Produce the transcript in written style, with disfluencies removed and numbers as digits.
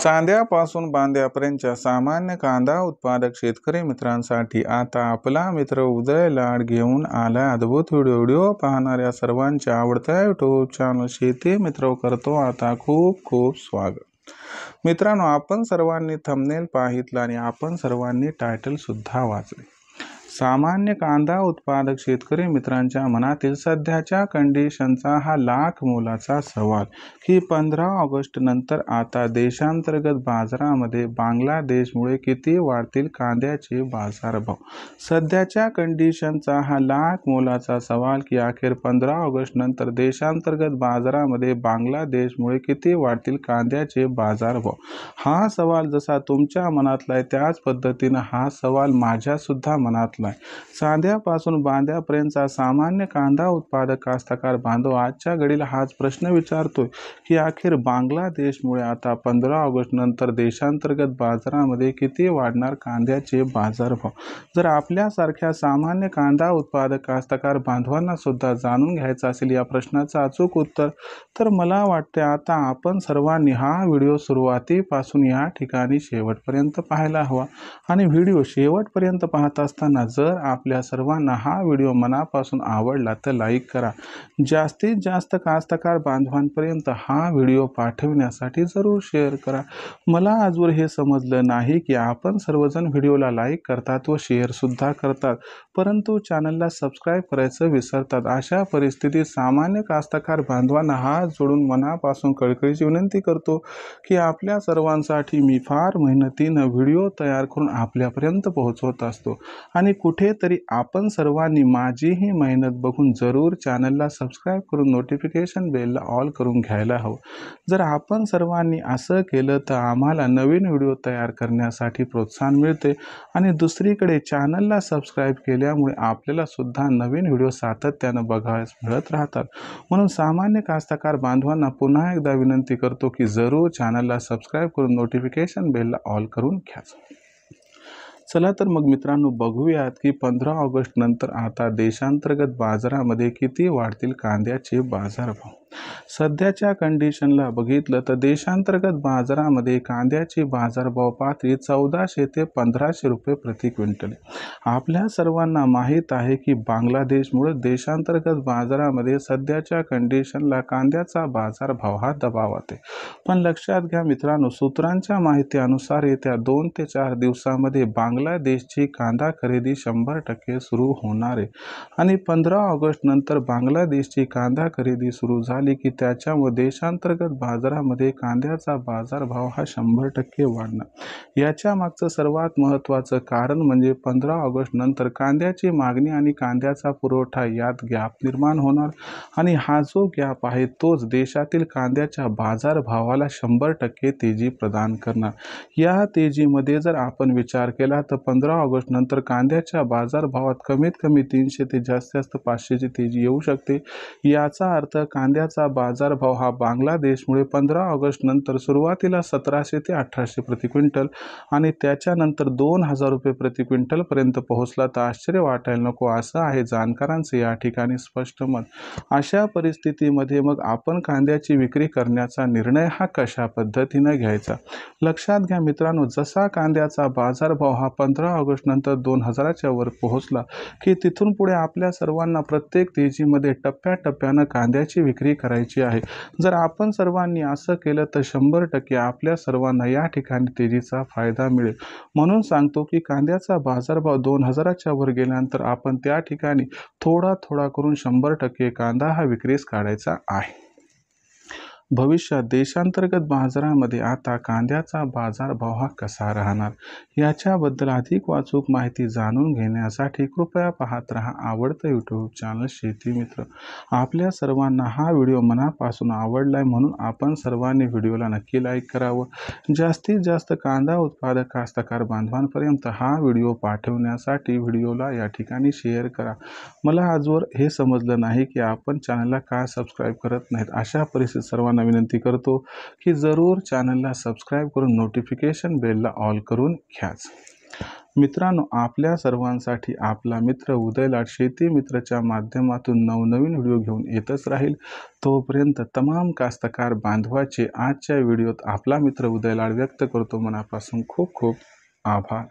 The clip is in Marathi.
चांद्यापासून बांद्यापर्यंतच्या सामान्य कांदा उत्पादक शेतकरी मित्रांसाठी आता आपला मित्र उदय लाड घेऊन आला अद्भुत व्हिडिओ पाहणाऱ्या सर्वांच्या आवडत्या यूट्यूब चॅनल शेती मित्र करतो आता खूप खूप स्वागत। मित्रांनो, आपण सर्वांनी थंबनेल पाहितलं आणि आपण सर्वांनी टायटल सुद्धा वाचले। सामान्य कांदा उत्पादक शेतकरी मित्रांच्या मनातील सध्याच्या कंडिशनचा हा लाख मोलाचा सवाल की 15 ऑगस्ट नंतर आता देशांतर्गत बाजारामध्ये बांगलादेशमुळे किती वाढतील कांद्याचे बाजारभाव। सध्याच्या कंडिशनचा हा लाख मोलाचा सवाल की अखेर 15 ऑगस्ट नंतर देशांतर्गत बाजारामध्ये बांगलादेशमुळे किती वाढतील कांद्याचे बाजारभाव। हा सवाल जसा तुमच्या मनातला आहे त्याच पद्धतीने हा सवाल माझ्या सुद्धा मनातला। चांद्यापासून बांद्यापर्यंतचा सामान्य कांदा उत्पादक कास्तकार बांधव आजच्या घडीला हाच प्रश्न विचारतोय की अखेर बांगलादेशमुळे आता 15 ऑगस्ट नंतर देशांतर्गत बाजारामध्ये किती वाढणार कांद्याचे बाजारभाव। जर आपल्यासारख्या सामान्य कांदा उत्पादक कास्तकार बांधवांना सुद्धा जाणून घ्यायचं असेल या प्रश्नाचं अचूक उत्तर, तर मला वाटते आता आपण सर्वांनी हा व्हिडिओ सुरुवातीपासून या ठिकाणी शेवटपर्यंत पाहायला हवा। आणि व्हिडिओ शेवटपर्यंत पाहत असताना जर आपल्या सर्वांना हा व्हिडिओ मनापासून आवडला तर लाईक करा। जास्तीत जास्त कास्तकार बांधवांपर्यंत हा व्हिडिओ पाठवण्यासाठी जरूर शेअर करा। मला आजवर हे समजलं नाही की आपण सर्वजण व्हिडिओला लाईक करतात व शेअर सुद्धा करतात, परंतु चॅनलला सबस्क्राईब करायचं विसरतात। अशा परिस्थितीत सामान्य कास्तकार बांधवांना हात जोडून मनापासून कळकळीची विनंती करतो की आपल्या सर्वांसाठी मी फार मेहनतीनं व्हिडिओ तयार करून आपल्यापर्यंत पोहोचवत असतो आणि कुठेतरी आपण सर्वांनी माझी ही मेहनत बघून जरूर चॅनलला सबस्क्राईब करून नोटिफिकेशन बेलला ऑल करून घ्यायला हवं। जर आपण सर्वांनी असं केलं तर आम्हाला नवीन व्हिडिओ तयार करण्यासाठी प्रोत्साहन मिळते आणि दुसरीकडे चॅनलला सबस्क्राईब केल्यामुळे आपल्याला सुद्धा नवीन व्हिडिओ सातत्यानं बघायला मिळत राहतात। म्हणून सामान्य कास्तकार बांधवांना पुन्हा एकदा विनंती करतो की जरूर चॅनलला सबस्क्राईब करून नोटिफिकेशन बेलला ऑल करून घ्या। चला तर मग मित्रांनो बघूयात की 15 ऑगस्ट नंतर आता देशांतर्गत बाजारामध्ये किती वाढतील कांद्याचे बाजारभाव। सध्याच्या कंडिशनला बघितलं तर देशांतर्गत बाजारामध्ये कांद्याची बाजारभाव पातळी 1400 ते 1500 रुपये प्रति क्विंटल। आपल्या सर्वांना माहीत आहे की बांगलादेशमुळे देशांतर्गत बाजारामध्ये सध्याच्या कंडिशनला कांद्याचा बाजारभाव हा दबावात आहे। पण लक्षात घ्या मित्रांनो, सूत्रांच्या माहितीनुसार येत्या 2 ते 4 दिवसामध्ये बांगलादेशची कांदा खरेदी 100% सुरू होणार आहे आणि 15 ऑगस्ट नंतर बांगलादेशची कांदा खरेदी सुरू झाली की त्याच्यामुळे देशांतर्गत बाजारामध्ये कांद्याचा बाजारभाव हा 100% वाढणार। याच्या मागचं सर्वात महत्त्वाचं कारण म्हणजे 15 ऑगस्ट नंतर कांद्याची मागणी आणि कांद्याचा पुरवठा यात गॅप निर्माण होणार आणि हा जो गॅप आहे तोच देशातील कांद्याच्या बाजारभावाला 100% तेजी प्रदान करणार। या तेजीमध्ये जर आपण विचार केला तर 15 ऑगस्ट नंतर कांद्याच्या बाजारभावात कमीत कमी 300 ते जास्तीत जास्त 500ची तेजी येऊ शकते। याचा अर्थ कांद्याचा बाजारभाव हा बांगलादेशमुळे 15 ऑगस्ट नंतर सुरुवातीला 1700 ते 1800 प्रति क्विंटल आणि त्याच्यानंतर 2000 रुपये प्रति क्विंटल पर्यंत पोहोचला तर आश्चर्य वाटायला नको, असं आहे जाणकारांचं या ठिकाणी स्पष्ट मत। अशा परिस्थितीमध्ये मग आपण कांद्याची विक्री करण्याचा निर्णय हा कशा पद्धतीने घ्यायचा। लक्षात घ्या मित्रांनो, जसा कांद्याचा बाजारभाव हा 15 ऑगस्ट नंतर 2000च्या वर पोहोचला की तिथून पुढे आपल्या सर्वांना प्रत्येक तेजीमध्ये टप्प्याटप्प्यानं कांद्याची विक्री करायची आहे। जर आपण सर्वांनी असं केलं तर 100% आपल्या सर्वांना या ठिकाणी तेजीचा फायदा मिळेल। म्हणून सांगतो की कांद्याचा बाजारभाव 2000च्या वर गेल्यानंतर आपण त्या ठिकाणी थोडा करून 100% कांदा हा विक्रीस काढायचा आहे। भविष्यात देशांतर्गत बाजारामध्ये आता कांद्याचा बाजारभाव हा कसा राहणार याच्याबद्दल अधिक वाचूक माहिती जाणून घेण्यासाठी कृपया पाहत रहा आवडतं यूट्यूब चॅनल शेती मित्र। आपल्या सर्वांना हा व्हिडिओ मनापासून आवडलाय म्हणून आपण सर्वांनी व्हिडिओला नक्की लाईक करावं। जास्तीत जास्त कांदा उत्पादक कास्तकार बांधवांपर्यंत हा व्हिडिओ पाठवण्यासाठी व्हिडिओला या ठिकाणी शेअर करा। मला आजवर हे समजलं नाही की आपण चॅनलला का सबस्क्राईब करत नाहीत। अशा परिस्थितीत सर्वांना विनंती करतो की जरूर चॅनलला सबस्क्राईब करून नोटिफिकेशन बेलला ऑल करून घ्या। मित्रांनो, आपल्या सर्वांसाठी आपला मित्र उदय लाड शेती मित्रच्या माध्यमातून नवनवीन व्हिडिओ घेऊन येतच राहील। तोपर्यंत तमाम कास्तकार बांधवाचे आजच्या व्हिडिओत आपला मित्र उदय लाड व्यक्त करतो मनापासून खूप खूप आभार।